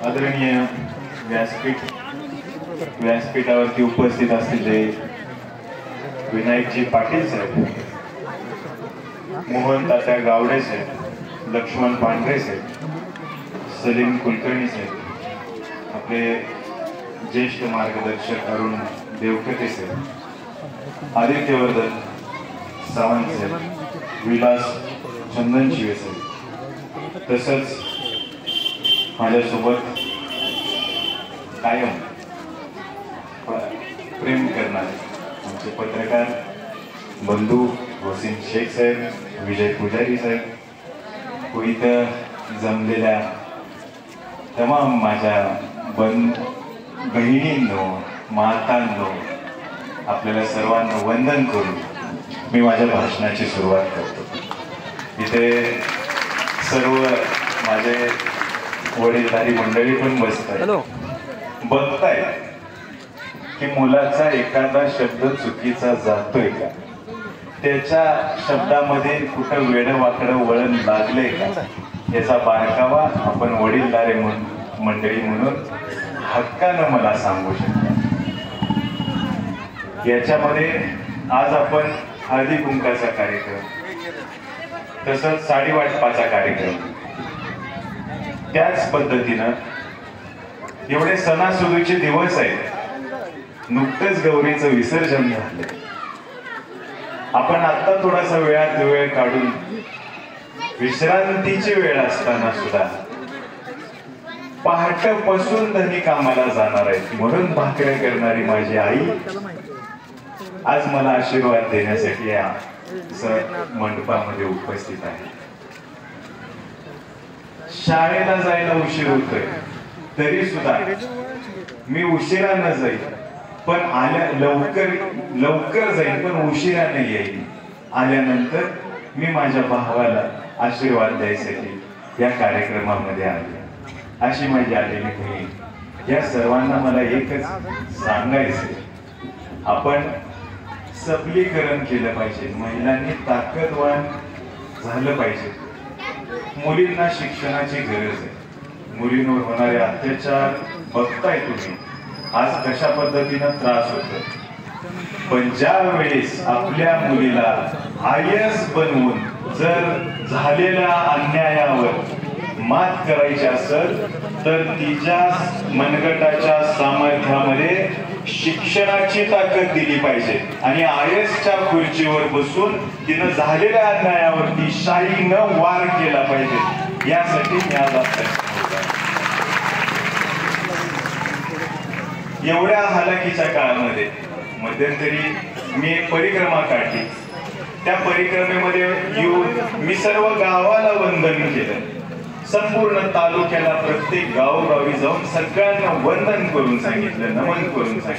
आदरणीय व्यासपीठावरती उपस्थित असलेले विनायकजी पाटील साहेब, मोहन तात्या गावडे साहेब, लक्ष्मण पांढरे साहेब, सलीम कुलकर्णी साहेब, आपले ज्येष्ठ मार्गदर्शक अरुण देवकते साहेब, आदित्यवर्धन सावंत साहेब, विलास चंदनशिवे साहेब, तसंच माझ्यासोबत कायम प्रेम करणारे आमचे पत्रकार बंधू वसीम शेख साहेब, विजय पुजारी साहेब, व इथं जमलेल्या तमाम माझ्या बहिणींनो, मातांनो, आपल्याला सर्वांना वंदन करून मी माझ्या भाषणाची सुरुवात करतो। इथे सर्व माझे वडीलधारी मंडळी पण बघताय की मुलाचा एखादा शब्द चुकीचा जातोय का, त्याच्या शब्दामध्ये कुठं वेडं वाकडं वळण लागलंय का, याचा बारकावा आपण वडीलधारे मंडळी म्हणून हक्कानं मला सांगू शकता। याच्यामध्ये आज आपण हळदी कुंकाचा कार्यक्रम, तसंच साडी वाटपाचा कार्यक्रम, त्याच पद्धतीनं एवढे सणासुदीचे दिवस आहेत। नुकतंच गौरीचं विसर्जन झालं। आपण आता थोडासा वेळात वेळ काढून विश्रांतीची वेळ असताना सुद्धा पहाटेपासून धनी कामाला जाणार आहेत म्हणून भाकऱ्या करणारी माझी आई आज मला आशीर्वाद देण्यासाठी या मंडपामध्ये उपस्थित आहे। शाळेला जायला उशीर होतोय तरी सुद्धा मी उशिरानं जाईल, पण लवकर जाईल पण उशिराने येईल। आल्यानंतर मी माझ्या भावाला आशीर्वाद द्यायसाठी या कार्यक्रमामध्ये आले। अशी माझी आलेली बहीण। या सर्वांना मला एकच सांगायचे, आपण सबलीकरण केलं पाहिजे, महिलांनी ताकदवान झालं पाहिजे। मुलींना शिक्षणाची गरज आहे। मुलींवर होणारे अत्याचार बघताय तुम्ही, आज कशा पद्धतीनं त्रास होतो, पण ज्या वेळेस आपल्या मुलीला आयएस बनवून जर झालेल्या अन्यायावर मात करायची असेल तर तिच्या मनगटाच्या सामर्थ्यामध्ये शिक्षणाची ताकद दिली पाहिजे आणि आयएसच्या खुर्चीवर बसून तिनं झालेल्या अन्यायावरती शाईनं वार केला पाहिजे। यासाठी मी आज एवढ्या हालाकीच्या काळामध्ये मध्यंतरी मी एक परिक्रमा काढली। त्या परिक्रमेमध्ये येऊन मी सर्व गावाला वंदन केलं। संपूर्ण तालुक्याला प्रत्येक गावोगावी जाऊन सगळ्यांना वंदन करून सांगितलं, नमन करून सांगितलं।